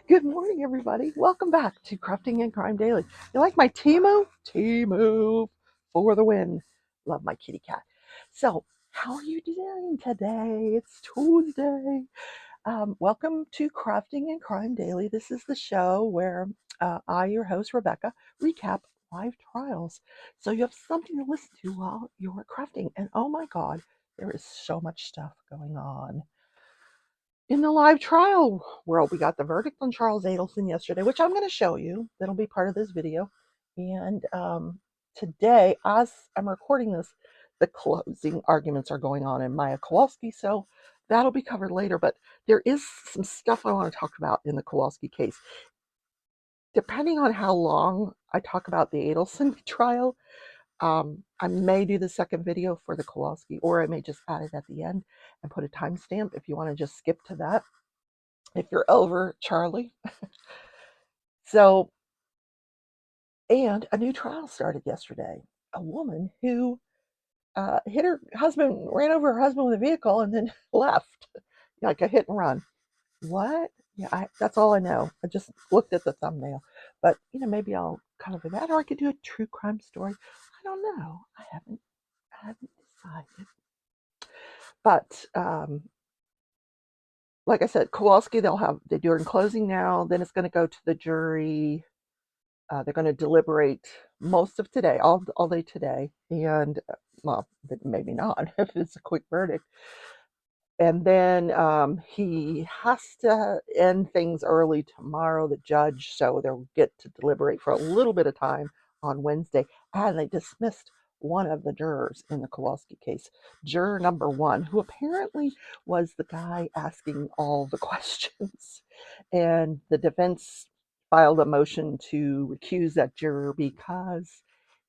Good morning, everybody. Welcome back to Crafting and Crime Daily. You like my Timu? Timu for the win. Love my kitty cat. So, how are you doing today? It's Tuesday. Welcome to Crafting and Crime Daily. This is the show where I, your host, Rebecca, recap live trials. So you have something to listen to while you're crafting. And oh my God, there is so much stuff going on. In the live trial world, we got the verdict on Charles Adelson yesterday, which I'm going to show you. That'll be part of this video. And today, as I'm recording this, the closing arguments are going on in Maya Kowalski, so that'll be covered later. But there is some stuff I want to talk about in the Kowalski case. Depending on how long I talk about the Adelson trial, I may do the second video for the Kowalski, or I may just add it at the end and put a timestamp if you want to just skip to that, if you're over Charlie. So, and a new trial started yesterday. A woman who hit her husband, ran over her husband with a vehicle, and then left, like a hit and run. What? Yeah, that's all I know. I just looked at the thumbnail, but maybe I'll cover that, or I could do a true crime story. I don't know. I haven't decided. But like I said, Kowalski, they do it in closing now. Then it's going to go to the jury. They're going to deliberate most of today, all day today, and well, maybe not if it's a quick verdict. And then he has to end things early tomorrow, the judge, so they'll get to deliberate for a little bit of time on Wednesday. And they dismissed one of the jurors in the Kowalski case, juror number 1, who apparently was the guy asking all the questions. And the defense filed a motion to recuse that juror because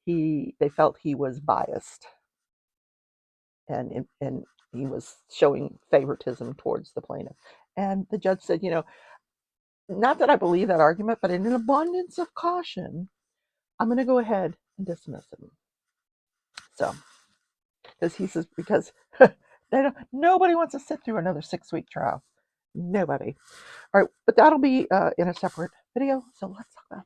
they felt he was biased and he was showing favoritism towards the plaintiff. And the judge said, not that I believe that argument, but in an abundance of caution, I'm going to go ahead and dismiss him. So, because he says, because nobody wants to sit through another 6-week trial. Nobody. All right, but that'll be in a separate video. So let's talk about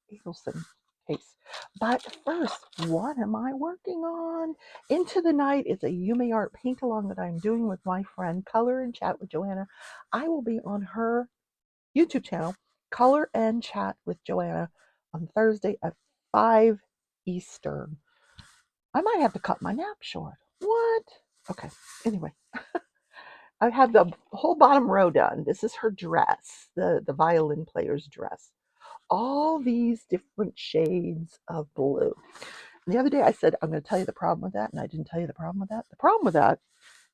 the Adelson case. But first, what am I working on? Into the Night is a Yumi art paint along that I'm doing with my friend Color and Chat with Joanna. I will be on her YouTube channel, Color and Chat with Joanna, on Thursday at 5 Eastern. I might have to cut my nap short. What? Okay, anyway. I have the whole bottom row done. This is her dress, the violin player's dress. All these different shades of blue. And the other day I said, I'm going to tell you the problem with that, and I didn't tell you the problem with that. The problem with that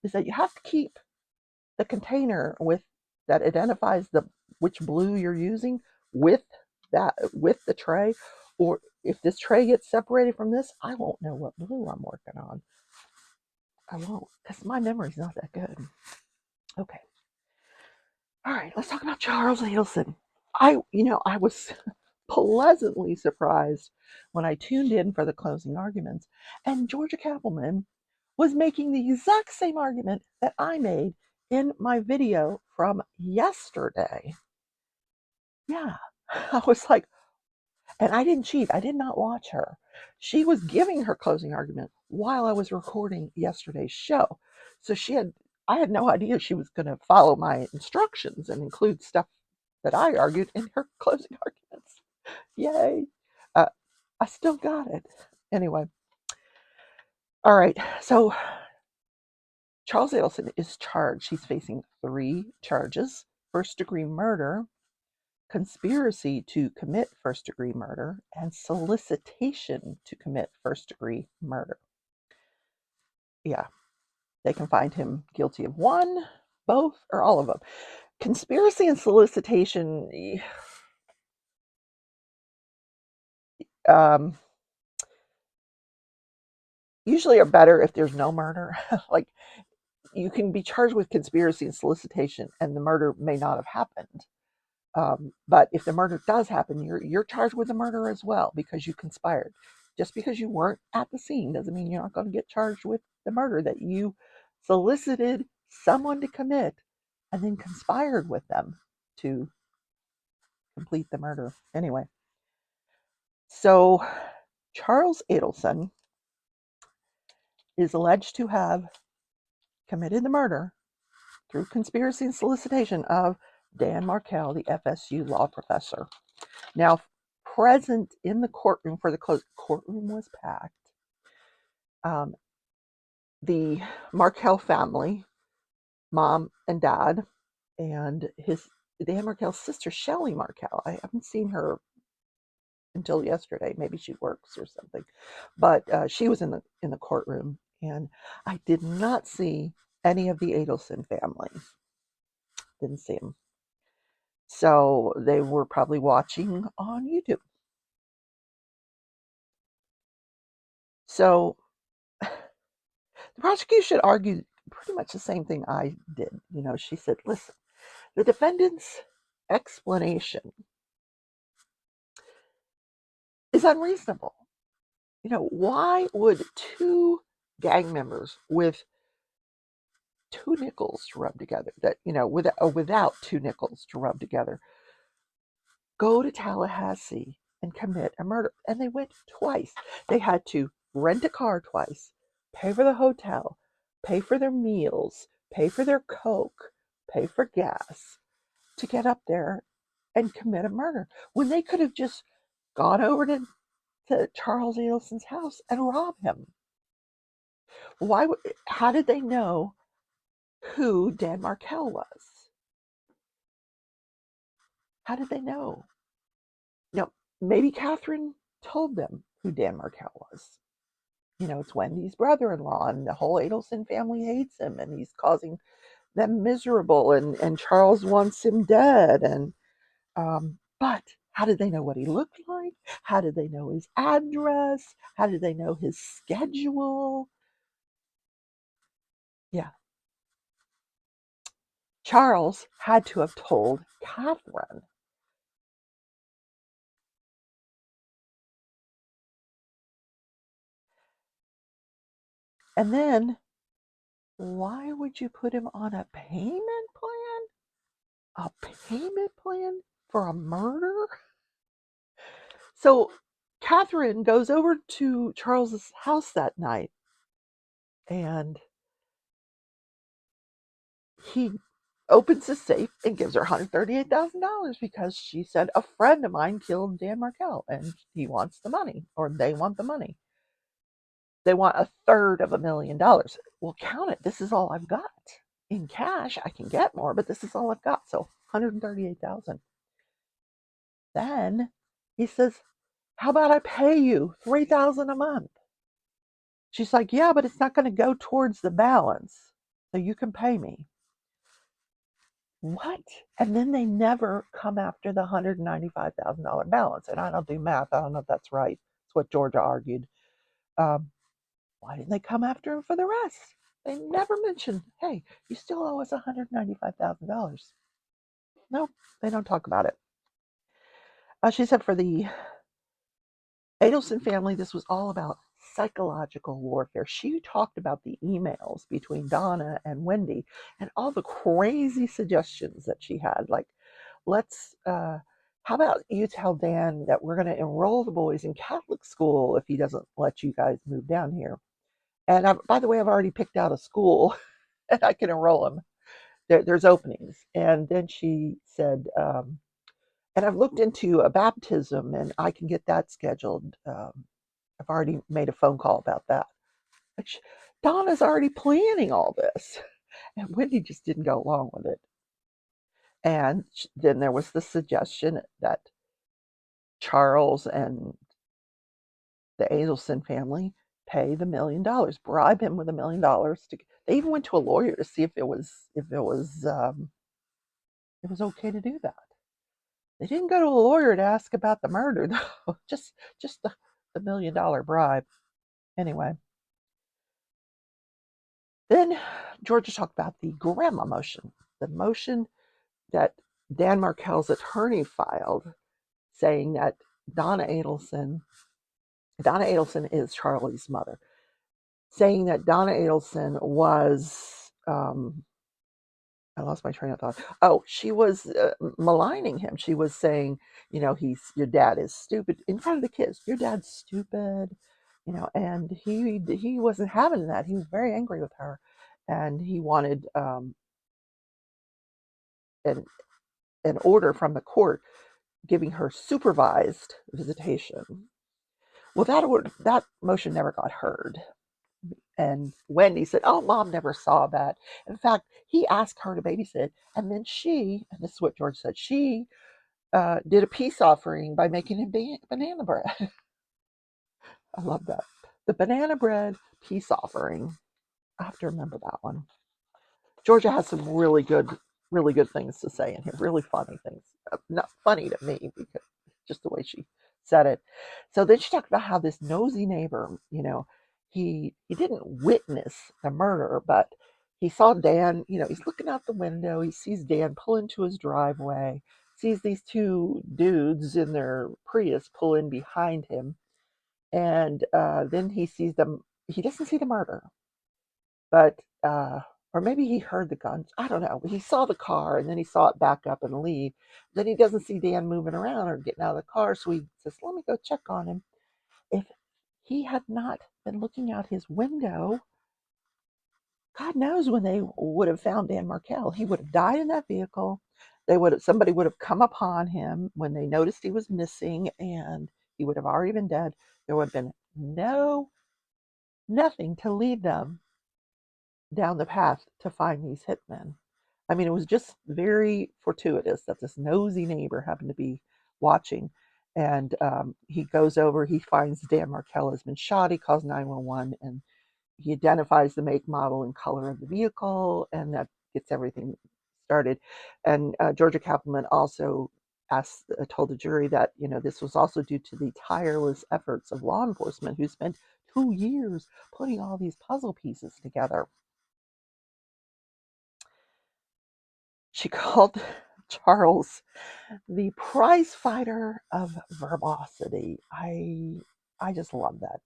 is that you have to keep the container that identifies which blue you're using with the tray, or if this tray gets separated from this, I won't know what blue I'm working on. I won't, because my memory's not that good. Okay. All right, let's talk about Charles Adelson. I was pleasantly surprised when I tuned in for the closing arguments, and Georgia Kappelman was making the exact same argument that I made in my video from yesterday. Yeah, I was like, and I didn't cheat. I did not watch her. She was giving her closing argument while I was recording yesterday's show. So I had no idea she was going to follow my instructions and include stuff that I argued in her closing arguments. Yay. Uh, I still got it. Anyway. All right. So Charles Adelson is charged. He's facing 3 charges: first-degree murder, conspiracy to commit first-degree murder, and solicitation to commit first-degree murder. Yeah, they can find him guilty of 1, both, or all of them. Conspiracy and solicitation, usually are better if there's no murder. Like, you can be charged with conspiracy and solicitation, and the murder may not have happened. But if the murder does happen, you're charged with the murder as well because you conspired. Just because you weren't at the scene doesn't mean you're not going to get charged with the murder that you solicited someone to commit and then conspired with them to complete the murder. Anyway, so Charles Adelson is alleged to have committed the murder through conspiracy and solicitation of Dan Markel, the FSU law professor. Now, present in the courtroom, for the courtroom was packed, the Markel family, mom and dad, and Dan Markel's sister, Shelley Markel. I haven't seen her until yesterday. Maybe she works or something, but she was in the courtroom, and I did not see any of the Adelson family. Didn't see them. So they were probably watching on YouTube. So the prosecution argued pretty much the same thing I did. She said, listen, the defendant's explanation is unreasonable. Why would two gang members with two nickels to rub together, without two nickels to rub together, go to Tallahassee and commit a murder? And they went twice. They had to rent a car twice, pay for the hotel, pay for their meals, pay for their Coke, pay for gas to get up there and commit a murder, when they could have just gone over to Charles Adelson's house and robbed him. How did they know who Dan Markel was? How did they know? Maybe Catherine told them who Dan Markel was. It's Wendy's brother-in-law, and the whole Adelson family hates him, and he's causing them miserable, and Charles wants him dead. And but how did they know what he looked like? How did they know his address? How did they know his schedule? Yeah. Charles had to have told Catherine. And then, why would you put him on a payment plan? A payment plan for a murder? So Catherine goes over to Charles's house that night, and he opens the safe and gives her $138,000 because she said a friend of mine killed Dan Markel and he wants the money, or they want the money. They want $350,000. Well, count it. This is all I've got in cash. I can get more, but this is all I've got. So $138,000. Then he says, how about I pay you $3,000 a month? She's like, yeah, but it's not going to go towards the balance. So you can pay me. What? And then they never come after the $195,000 balance. And I don't do math. I don't know if that's right. It's what Georgia argued. Why didn't they come after him for the rest? They never mentioned, hey, you still owe us $195,000. No, they don't talk about it. She said for the Adelson family, this was all about psychological warfare. She talked about the emails between Donna and Wendy and all the crazy suggestions that she had. Like, how about you tell Dan that we're going to enroll the boys in Catholic school if he doesn't let you guys move down here? And by the way, I've already picked out a school and I can enroll them. There's openings. And then she said, and I've looked into a baptism and I can get that scheduled. I've already made a phone call about that. Donna's already planning all this. And Wendy just didn't go along with it. And then there was the suggestion that Charles and the Adelson family pay the $1 million, bribe him with $1 million. They even went to a lawyer to see if it was okay to do that. They didn't go to a lawyer to ask about the murder, though. just the $1 million bribe. Anyway, then Georgia talked about the grandma motion, the motion that Dan Markel's attorney filed, saying that Donna Adelson is Charlie's mother, saying that Donna Adelson was I lost my train of thought. Oh, she was maligning him. She was saying, your dad is stupid in front of the kids. Your dad's stupid, and he wasn't having that. He was very angry with her, and he wanted an an order from the court giving her supervised visitation. Well, that motion never got heard. And Wendy said, "Oh, Mom never saw that. In fact, he asked her to babysit, and then and this is what George said, she did a peace offering by making him banana bread." I love that. The banana bread peace offering. I have to remember that one. Georgia has some really good things to say in here. Really funny things. Not funny to me because just the way she said it. So then she talked about how this nosy neighbor, he didn't witness the murder, but he saw Dan. He's looking out the window. He sees Dan pull into his driveway. Sees these two dudes in their Prius pull in behind him, and then he sees them. He doesn't see the murder, but or maybe he heard the guns. I don't know. He saw the car and then he saw it back up and leave. Then he doesn't see Dan moving around or getting out of the car, so he says, "Let me go check on him." If he had not been looking out his window, God knows when they would have found Dan Markel. He would have died in that vehicle. Somebody would have come upon him when they noticed he was missing, and he would have already been dead. There would have been nothing to lead them down the path to find these hitmen. I mean, it was just very fortuitous that this nosy neighbor happened to be watching. And he goes over, he finds Dan Markel has been shot. He calls 911 and he identifies the make, model, and color of the vehicle, and that gets everything started. And Georgia Kappelman also told the jury that this was also due to the tireless efforts of law enforcement who spent 2 years putting all these puzzle pieces together. She called Charles the prize fighter of verbosity. I just love that.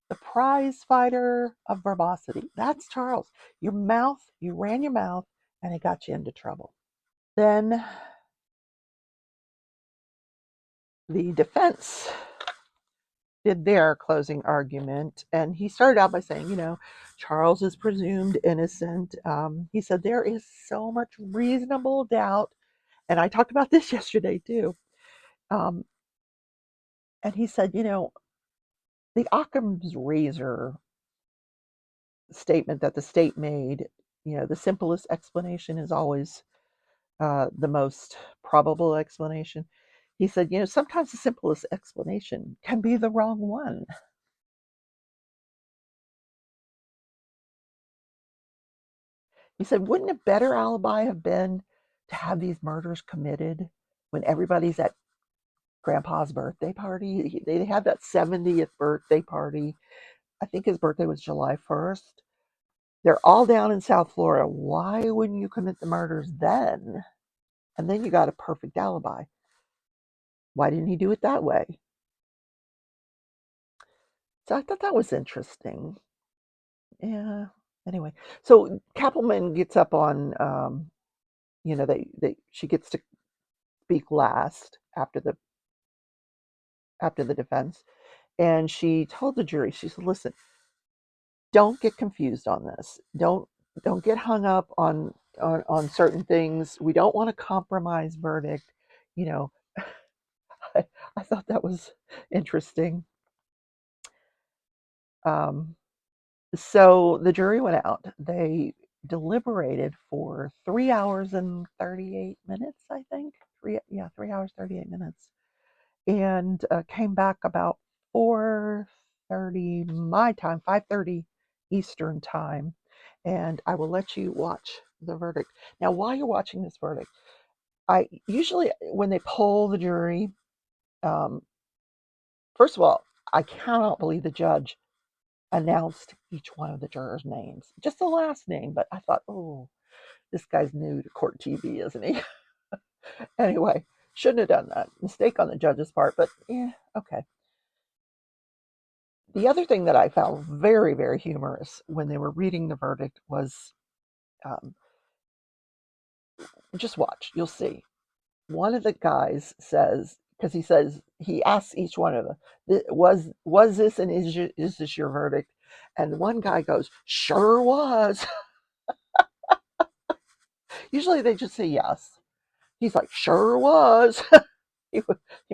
The prize fighter of verbosity. That's Charles. You ran your mouth and it got you into trouble. Then the defense did their closing argument, and he started out by saying, Charles is presumed innocent. He said there is so much reasonable doubt, and I talked about this yesterday too. Um, and he said, the Occam's razor statement that the state made, the simplest explanation is always the most probable explanation. He said, sometimes the simplest explanation can be the wrong one. He said, wouldn't a better alibi have been to have these murders committed when everybody's at Grandpa's birthday party? They had that 70th birthday party. I think his birthday was July 1st. They're all down in South Florida. Why wouldn't you commit the murders then? And then you got a perfect alibi. Why didn't he do it that way? So I thought that was interesting. Yeah. Anyway, so Kappelman gets up on, she gets to speak last after the defense, and she told the jury, she said, "Listen, don't get confused on this. Don't get hung up on certain things. We don't want a compromise verdict." You know, I thought that was interesting. Um, so the jury went out. They deliberated for 3 hours and 38 minutes, I think. 3 hours, 38 minutes. And came back about 4:30 my time, 5:30 Eastern time. And I will let you watch the verdict. Now, while you're watching this verdict, I usually, when they poll the jury, um, first of all, I cannot believe the judge announced each one of the jurors' names, just the last name. But I thought, oh, this guy's new to court TV, isn't he? Anyway, shouldn't have done that. Mistake on the judge's part, but yeah, okay. The other thing that I found very, very humorous when they were reading the verdict was um, Just watch, you'll see. One of the guys says, because he asks each one of them, was this and is this your verdict? And one guy goes, sure was. Usually they just say yes. He's like, sure was. He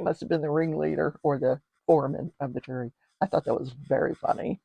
must have been the ringleader or the foreman of the jury. I thought that was very funny.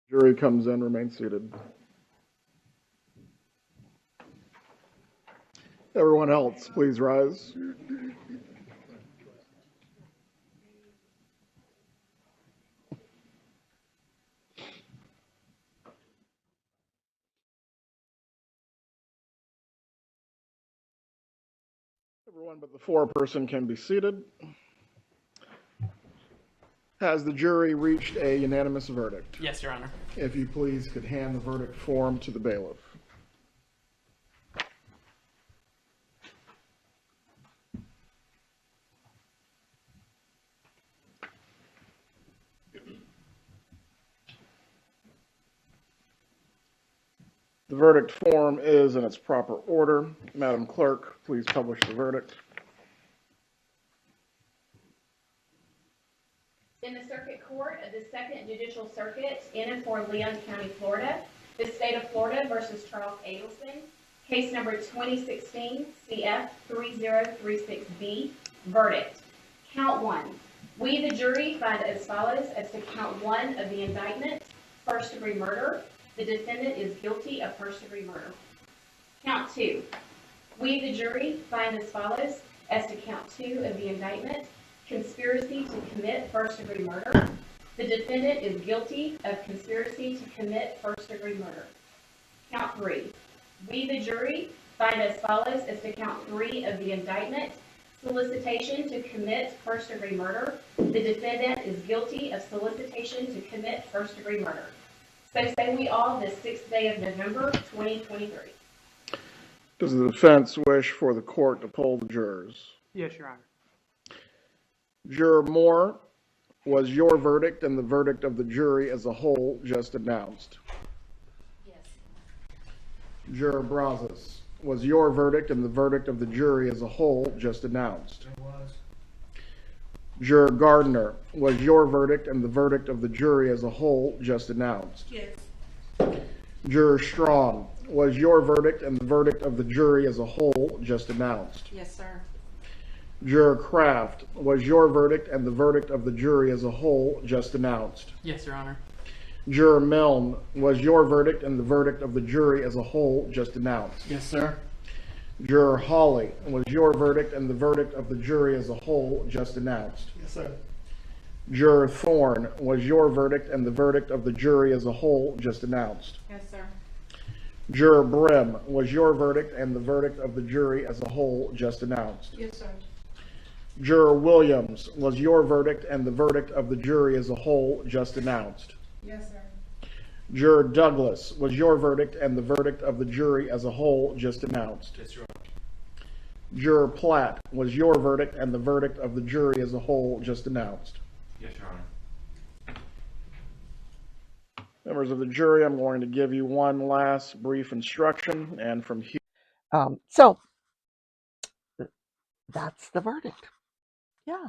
Jury comes in, remain seated. Everyone else, please rise. Everyone but the foreperson can be seated. Has the jury reached a unanimous verdict? Yes, Your Honor. If you please could hand the verdict form to the bailiff. The verdict form is in its proper order. Madam Clerk, please publish the verdict. In the Circuit Court of the Second Judicial Circuit in and for Leon County, Florida, the State of Florida versus Charles Adelson, case number 2016 CF 3036B, verdict. Count 1. We, the jury, find as follows as to count 1 of the indictment, first-degree murder. The defendant is guilty of first-degree murder. Count 2. We, the jury, find as follows as to count 2 of the indictment, conspiracy to commit first-degree murder. The defendant is guilty of conspiracy to commit first-degree murder. Count 3. We, the jury, find as follows as to count 3 of the indictment, solicitation to commit first-degree murder. The defendant is guilty of solicitation to commit first-degree murder. So say we all this 6th day of November, 2023. Does the defense wish for the court to poll the jurors? Yes, Your Honor. Juror Moore, was your verdict and the verdict of the jury as a whole just announced? Yes. Juror Brazos, was your verdict and the verdict of the jury as a whole just announced? It was. Juror Gardner, was your verdict and the verdict of the jury as a whole just announced? Yes. Juror Strong, was your verdict and the verdict of the jury as a whole just announced? Yes, sir. Juror Kraft, was your verdict and the verdict of the jury as a whole just announced? Yes, Your Honor. Juror Milne, was your verdict and the verdict of the jury as a whole just announced? Yes, sir. Juror Hawley, was your verdict and the verdict of the jury as a whole just announced? Yes, sir. Juror Thorne, was your verdict and the verdict of the jury as a whole just announced? Yes, sir. Juror Brim, was your verdict and the verdict of the jury as a whole just announced? Yes, sir. Juror Williams, was your verdict and the verdict of the jury as a whole just announced? Yes, sir. Juror Douglas, was your verdict and the verdict of the jury as a whole just announced? Yes, Your Honor. Juror Platt, was your verdict and the verdict of the jury as a whole just announced? Yes, Your Honor. Members of the jury, I'm going to give you one last brief instruction, and from here. So that's the verdict. Yeah,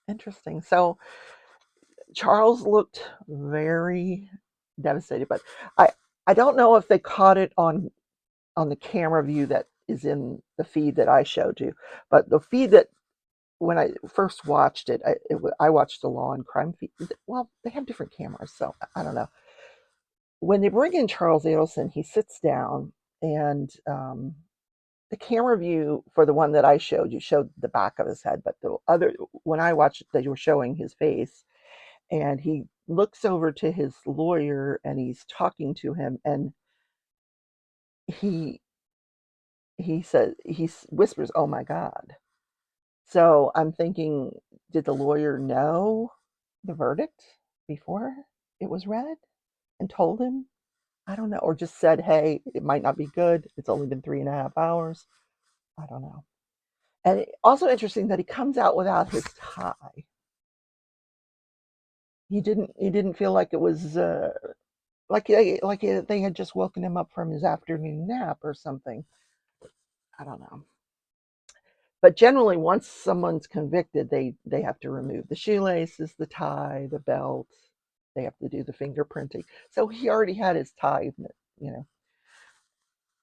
interesting. So Charles looked very devastated, but I I don't know if they caught it on the camera view that is in the feed that I showed you, but the feed that when I first watched it, I watched the Law and Crime feed. Well, they have different cameras, so I don't know. When they bring in Charles Adelson, he sits down, and the camera view for the one that I showed you showed the back of his head, but the other, when I watched it, they were showing his face, and he looks over to his lawyer and he's talking to him, and he he whispers, "Oh my God." So I'm thinking, did the lawyer know the verdict before it was read and told him? I don't know. Or just said, hey, it might not be good. It's only been 3.5 hours. I don't know. And also interesting that he comes out without his tie. He didn't feel like it was they had just woken him up from his afternoon nap or something. I don't know. But generally, once someone's convicted, they have to remove the shoelaces, the tie, the belt. They have to do the fingerprinting. So he already had his tie. You know,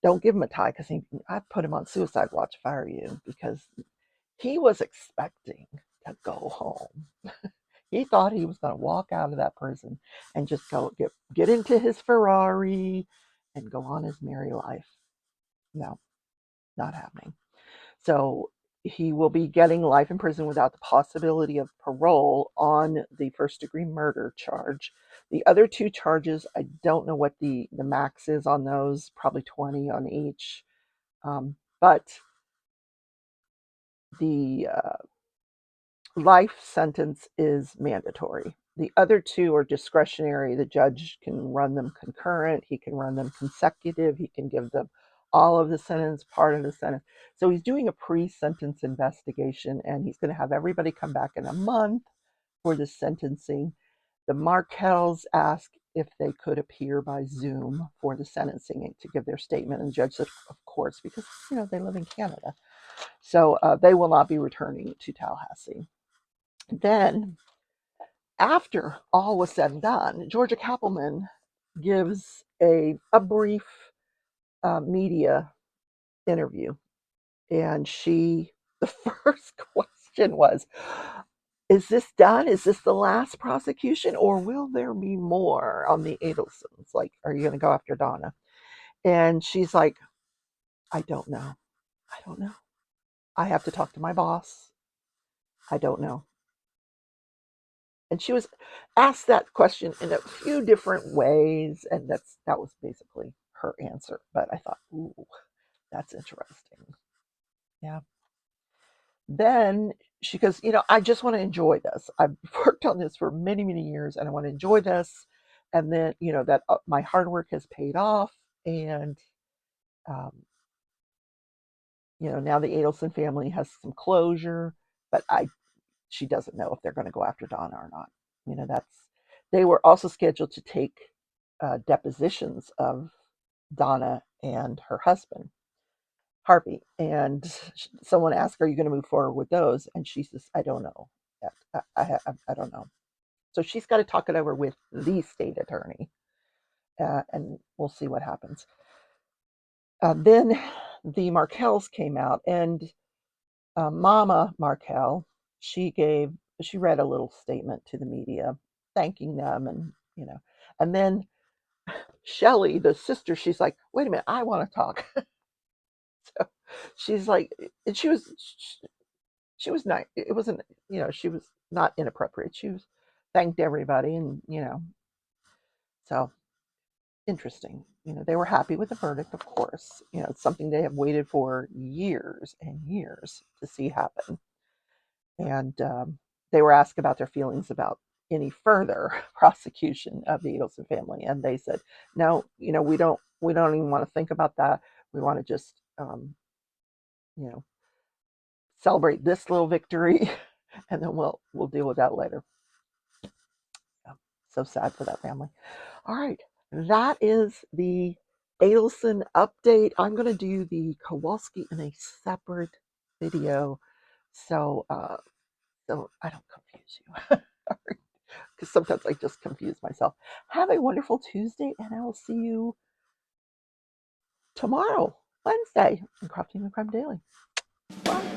don't give him a tie because I'd put him on suicide watch if I were you, because he was expecting to go home. He thought he was going to walk out of that prison and just go get into his Ferrari and go on his merry life. No, not happening. So he will be getting life in prison without the possibility of parole on the first degree murder charge. The other two charges, I don't know what the max is on those, probably 20 on each. But the life sentence is mandatory. The other two are discretionary. The judge can run them concurrent, he can run them consecutive, he can give them all of the sentence, part of the sentence. So he's doing a pre sentence investigation, and he's going to have everybody come back in a month for the sentencing. The Markells asked if they could appear by Zoom for the sentencing to give their statement, and the judge said, of course, because they live in Canada. So they will not be returning to Tallahassee. Then, after all was said and done, Georgia Kappelman gives a brief media interview. And the first question was, is this done? Is this the last prosecution, or will there be more on the Adelsons? Like, are you going to go after Donna? And she's like, I don't know. I don't know. I have to talk to my boss. I don't know. And she was asked that question in a few different ways, and that was basically her answer. But I thought, ooh, that's interesting. Yeah. Then she goes, I just want to enjoy this. I've worked on this for many, many years, and I want to enjoy this. And then, that my hard work has paid off, and um, now the Adelson family has some closure. But she doesn't know if they're going to go after Donna or not. That's they were also scheduled to take depositions of Donna and her husband, Harvey. And someone asked, "Are you going to move forward with those?" And she says, "I don't know. I don't know." So she's got to talk it over with the state attorney, and we'll see what happens. Then the Markells came out, and Mama Markel, she read a little statement to the media, thanking them, and then Shelly, the sister, she's like, "Wait a minute, I want to talk." So she's like, and she was nice. It wasn't, she was not inappropriate. She was thanked everybody, and so interesting. They were happy with the verdict, of course. It's something they have waited for years and years to see happen. And they were asked about their feelings about any further prosecution of the Adelson family, and they said, "No, we don't even want to think about that. We want to just, you know, celebrate this little victory, and then we'll deal with that later." Yeah, so sad for that family. All right, that is the Adelson update. I'm going to do the Kowalski in a separate video, so so I don't confuse you. Because sometimes I just confuse myself. Have a wonderful Tuesday, and I will see you tomorrow, Wednesday, in Crafting with Crime Daily. Bye.